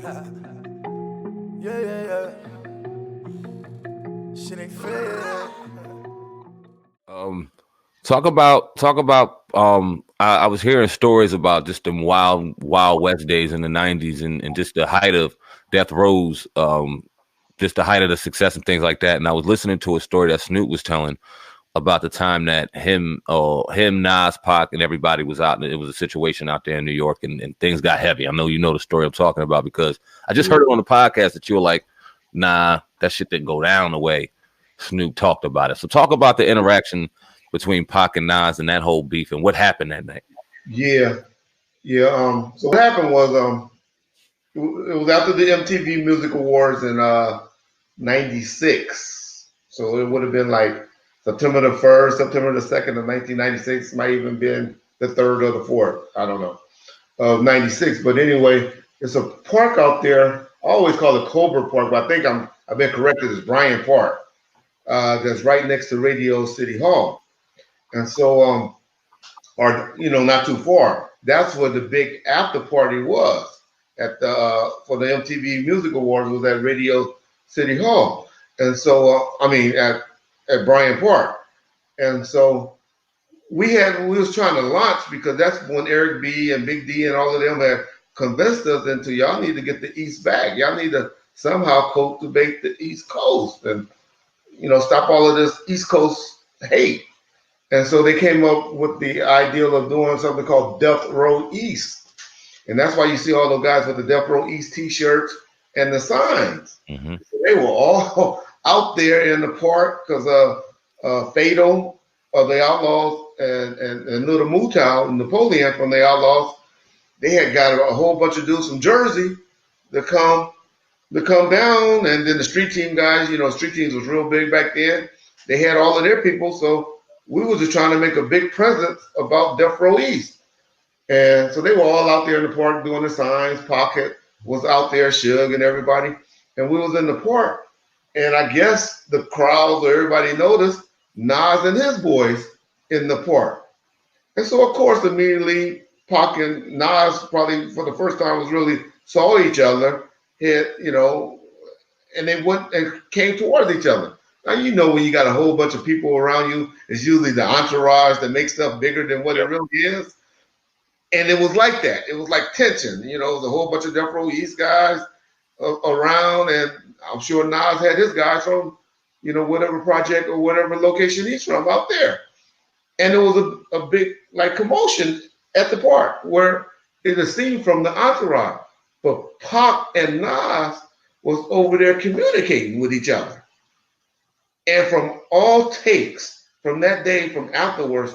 Yeah, yeah, yeah. Shit ain't fair. I was hearing stories about just the wild west days in the 90s and just the height of death rows, just the height of the success and things like that. And I was listening to a story that Snoop was telling about the time that him, Nas, Pac, and everybody was out, and it was a situation out there in New York, and things got heavy. I know you know the story I'm talking about because I just heard it on the podcast that you were like, nah, that shit didn't go down the way Snoop talked about it. So talk about the interaction between Pac and Nas and that whole beef and what happened that night. Yeah, yeah. So what happened was, it was after the MTV Music Awards in '96. So it would have been like September the 1st, September the 2nd of 1996. Might even been the 3rd or the 4th. I don't know of '96. But anyway, it's a park out there. I always call it Cobra Park, but I think I've been corrected. It's Bryant Park. That's right next to Radio City Hall. And so, or not too far. That's where the big after party was at the for the MTV Music Awards was at Radio City Hall, and so at Bryant Park, and so we was trying to launch because that's when Eric B and Big D and all of them had convinced us into y'all need to get the East back. Y'all need to somehow cultivate the East Coast and stop all of this East Coast hate. And so they came up with the ideal of doing something called Death Row East. And that's why you see all those guys with the Death Row East t-shirts and the signs. Mm-hmm. They were all out there in the park because Fatal of the Outlaws and Little Mootown and Napoleon from the Outlaws, they had got a whole bunch of dudes from Jersey to come down. And then the street team guys, street teams was real big back then. They had all of their people. So we were just trying to make a big presence about Death Row East. And so they were all out there in the park doing the signs. Pocket was out there, Suge and everybody. And we was in the park. And I guess the crowds or everybody noticed Nas and his boys in the park. And so, of course, immediately Pac and Nas probably for the first time was really saw each other, and they went and came towards each other. Now, when you got a whole bunch of people around you, it's usually the entourage that makes stuff bigger than what it really is. And it was like that. It was like tension. It was a whole bunch of Death Row East guys around, and I'm sure Nas had his guys from, whatever project or whatever location he's from out there. And it was a big, commotion at the park where it seemed from the entourage. But Pac and Nas was over there communicating with each other. And from all takes from that day, from afterwards,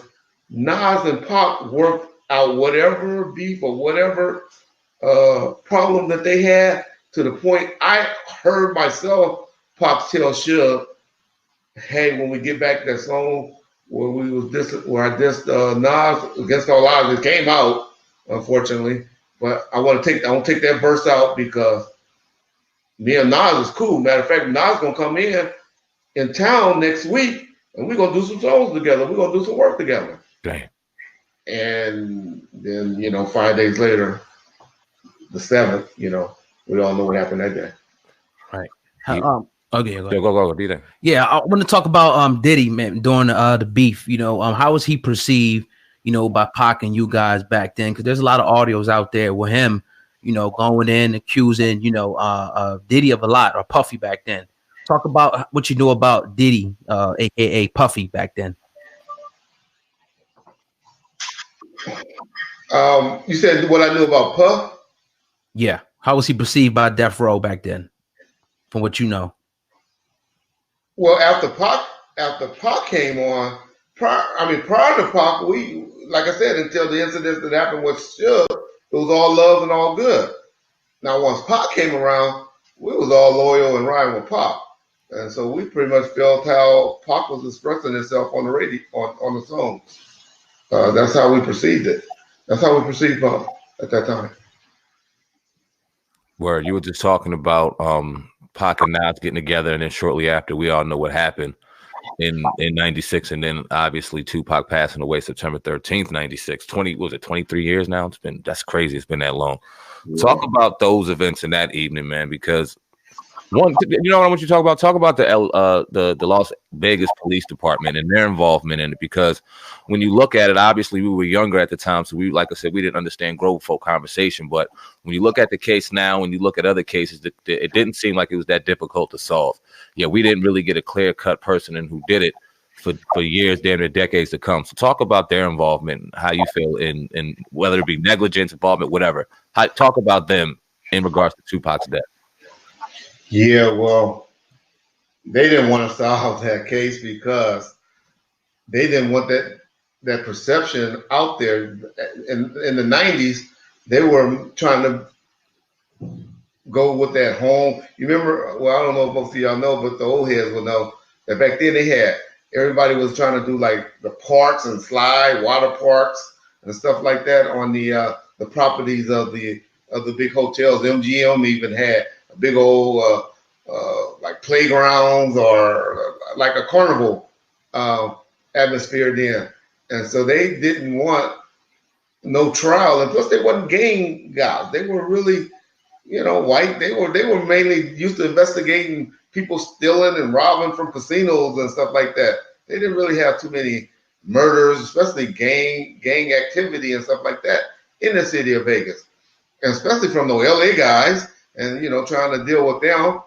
Nas and Pac worked out whatever beef or whatever problem that they had to the point I heard myself Pac tell Suge, "Hey, when we get back that song where I dissed Nas Against All Odds, it came out unfortunately, but I want to take that verse out because me and Nas is cool. Matter of fact, Nas gonna come in town next week, and we're gonna do some songs together. We're gonna do some work together." Damn. And then 5 days later, the 7th, we all know what happened that day. Right. Okay, go, be there. Yeah, I want to talk about Diddy, man, during the beef. How was he perceived, by Pac and you guys back then? Because there's a lot of audios out there with him, going in accusing, Diddy of a lot, or Puffy back then. Talk about what you knew about Diddy, aka Puffy, back then. You said what I knew about Puff? Yeah. How was he perceived by Death Row back then, from what you know? Well, after Pac came on, prior to Pac, we, like I said, until the incidents that happened with Suge, it was all love and all good. Now, once Pac came around, we was all loyal and riding with Pac. And so we pretty much felt how Pac was expressing himself on the radio, on the song. That's how we perceived it. That's how we perceived Pac at that time. Where you were just talking about Pac and Nas getting together, and then shortly after, we all know what happened. in 96, and then obviously Tupac passing away September 13th, 96. 23 years now? That's crazy. It's been that long. Yeah. Talk about those events in that evening, man, because one, you know what I want you to talk about? Talk about the Las Vegas Police Department and their involvement in it, because when you look at it, obviously we were younger at the time, so we, like I said, we didn't understand grown folk conversation. But when you look at the case now, when you look at other cases, it didn't seem like it was that difficult to solve. Yeah, we didn't really get a clear-cut person in who did it for years, damn near decades to come. So talk about their involvement, how you feel in whether it be negligence, involvement, whatever. Talk about them in regards to Tupac's death. Yeah, well, they didn't want to solve that case because they didn't want that perception out there. In the 90s, they were trying to go with that home. You remember, well, I don't know if most of y'all know, but the old heads will know that back then everybody was trying to do like the parks and slide, water parks and stuff like that on the properties of the big hotels. MGM even had a big old like playgrounds or like a carnival atmosphere then. And so they didn't want no trial. And plus they wasn't gang guys. They were really, white. They were mainly used to investigating people stealing and robbing from casinos and stuff like that. They didn't really have too many murders, especially gang activity and stuff like that in the city of Vegas. And especially from the LA guys and, trying to deal with them.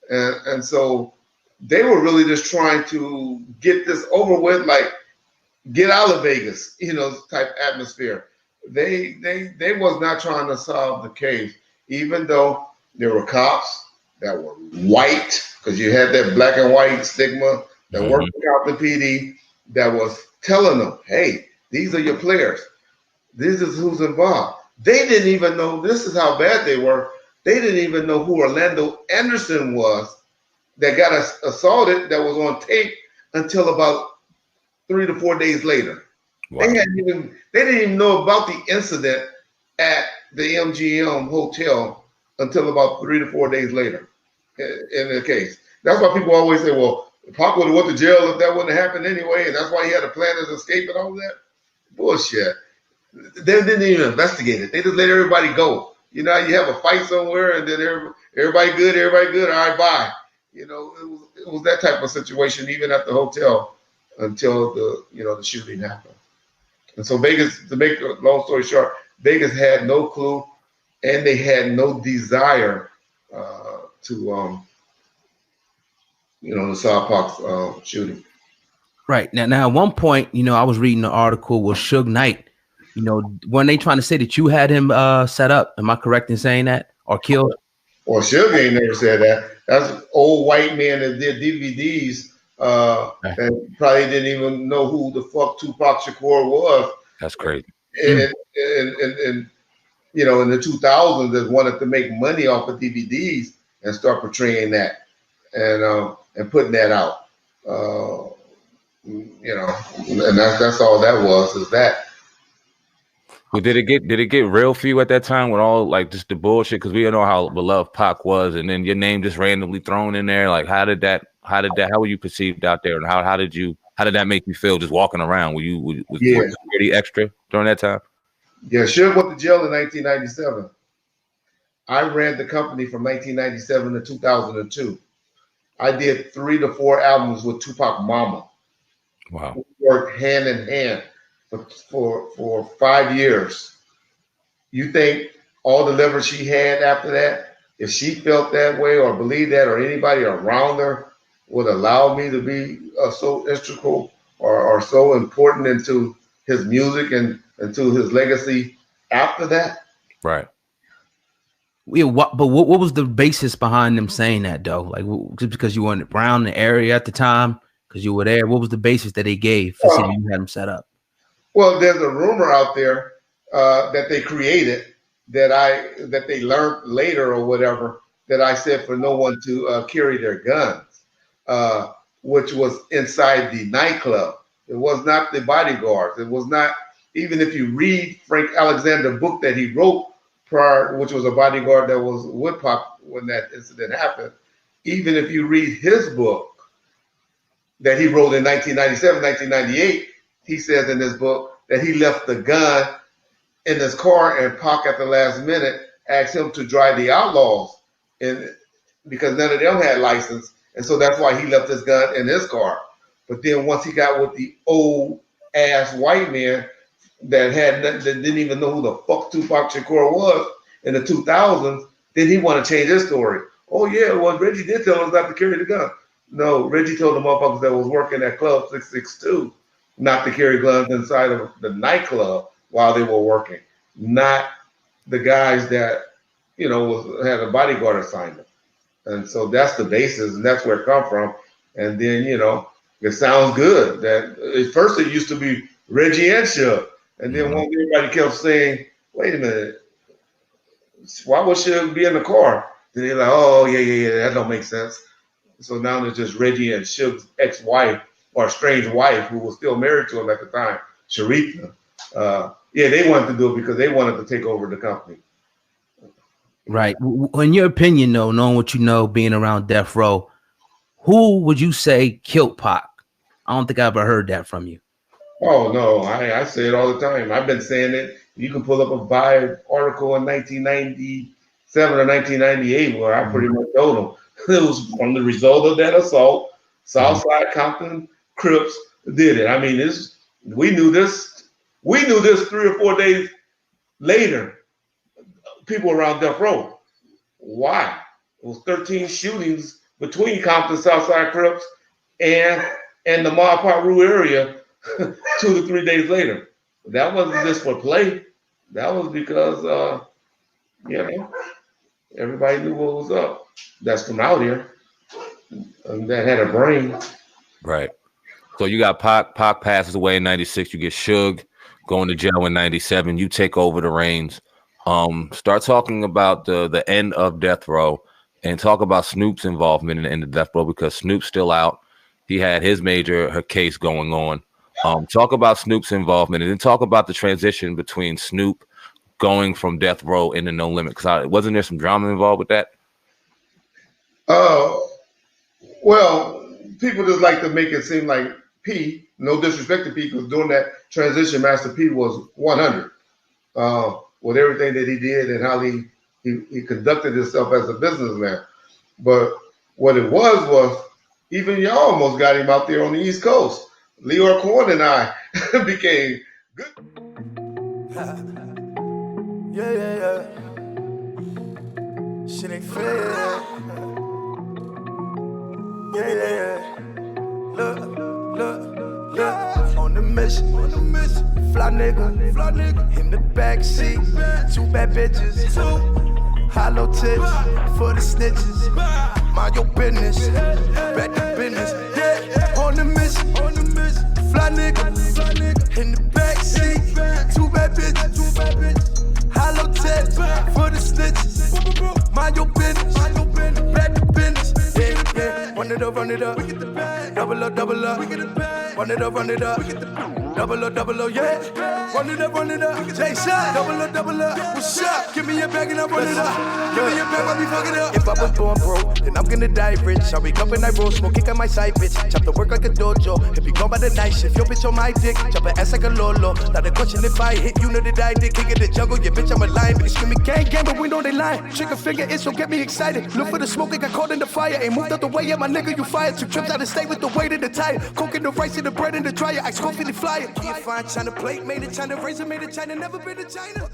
And so they were really just trying to get this over with, like get out of Vegas, type atmosphere. They was not trying to solve the case, even though there were cops that were white, because you had that black and white stigma that worked out the PD that was telling them, hey, these are your players. This is who's involved. They didn't even know, this is how bad they were. They didn't even know who Orlando Anderson was that got assaulted, that was on tape, until about 3 to 4 days later. Wow. They didn't even know about the incident at the MGM hotel until about 3 to 4 days later in the case. That's why people always say, well, Pac would have went to jail if that wouldn't have happened anyway, and that's why he had to plan his escape and all that. Bullshit. They didn't even investigate it. They just let everybody go. You have a fight somewhere, and then everybody good, all right, bye. It was that type of situation even at the hotel until the shooting happened. And so Vegas, to make a long story short, Vegas had no clue, and they had no desire to solve Pac's shooting. Right. Now, at one point, I was reading an article with Suge Knight. When they trying to say that you had him set up, am I correct in saying that, or killed? Well, Suge ain't never said that. That's an old white man that did DVDs and probably didn't even know who the fuck Tupac Shakur was. That's crazy. And in the 2000s, that wanted to make money off of DVDs and start portraying that and putting that out. And that's all that was, is that. Well, did it get real for you at that time with all like just the bullshit? Because we don't know how beloved Pac was, and then your name just randomly thrown in there. Like, how were you perceived out there, and how did that make you feel just walking around? Was security extra during that time? Yeah, Suge went to jail in 1997. I ran the company from 1997 to 2002. I did 3 to 4 albums with Tupac Mama. Wow. We worked hand in hand for 5 years. You think all the leverage she had after that, if she felt that way or believed that, or anybody around her would allow me to be so integral or so important into his music and into his legacy after that? Right. Yeah, what was the basis behind them saying that, though? Like, just because you weren't around the area at the time, because you were there, what was the basis that they gave for saying you had them set up? Well, there's a rumor out there that they created that they learned later or whatever, that I said for no one to carry their guns, which was inside the nightclub. It was not the bodyguards. It was not, even if you read Frank Alexander's book that he wrote prior, which was a bodyguard that was with Pac when that incident happened. Even if you read his book, that he wrote in 1997, 1998, he says in this book that he left the gun in his car and Pac at the last minute asked him to drive the Outlaws because none of them had license. And so that's why he left his gun in his car. But then once he got with the old ass white man that didn't even know who the fuck Tupac Shakur was in the 2000s, then he want to change his story. Oh yeah, well Reggie did tell us not to carry the gun. No, Reggie told the motherfuckers that was working at Club 662 not to carry guns inside of the nightclub while they were working, not the guys that, you know, had a bodyguard assignment. And so that's the basis, and that's where it come from. And then, you know, it sounds good that at first it used to be Reggie and Suge. And then when everybody kept saying, wait a minute, why would Suge be in the car? Then they're like, oh, yeah, that don't make sense. So now it's just Reggie and Suge's ex-wife or estranged wife who was still married to him at the time, Sharita. Yeah, they wanted to do it because they wanted to take over the company. Right. In your opinion, though, knowing what you know, being around Death Row, who would you say killed Pac? I don't think I ever heard that from you. Oh, no, I say it all the time. I've been saying it. You can pull up a Vibe article in 1997 or 1998 where I pretty much told them it was from the result of that assault. Southside Compton Crips did it. I mean, we knew this 3 or 4 days later. People around Death Row. Why? It was 13 shootings between Compton Southside Crips and the Ma Paru area 2 to 3 days later. That wasn't just for play. That was because, you know, everybody knew what was up. That's from out here. And that had a brain. Right. So you got Pac. Pac passes away in 96. You get Suge going to jail in 97. You take over the reins. Start talking about the end of Death Row and talk about Snoop's involvement in the end of Death Row because Snoop's still out. He had his her case going on. Talk about Snoop's involvement and then talk about the transition between Snoop going from Death Row into No Limit. Because wasn't there some drama involved with that? Well, people just like to make it seem like P, no disrespect to P, because during that transition, Master P was 100 with everything that he did and how he conducted himself as a businessman. But what it was even y'all almost got him out there on the East Coast. Leor Cohen and I became good. Yeah. Shit ain't fair. Yeah. Look. On the mission. Fly nigga. In the backseat. 2 bad bitches. Hollow tips for the snitches. Mind your business. Back to business. Yeah. On the mission. Fly nigga. In the backseat. 2 bad bitches. Hollow tips for the snitches. Mind your business. Back to business. Yeah. Run it up. We get the bag. Double up. We get the bag. Run it up. We get the bag. Double up, yeah. Run it up. Jay shot. Double up. What's up? Give me your bag and I run it up. Give me your bag, I be fucking up. If I was born broke, then I'm gonna die rich. I wake up and I roll, smoke, kick on my side, bitch. Chop the work like a dojo. If you gone by the night shift, your bitch on my dick. Chop her ass like a lolo. Now the question if I hit, you know that I did. King of the jungle, yeah, bitch, I'm a lion. Bitch, screaming gang, but we know they lying. Trigger finger, it so get me excited. Look for the smoke, I got caught in the fire. Ain't moved out the way, yeah, my nigga, you fired. 2 trips out of state with the weight of the tire. Coke in the rice and the bread in the dryer. I scope in the flyer. Can't find China plate, made in China, razor made in China, never been to China.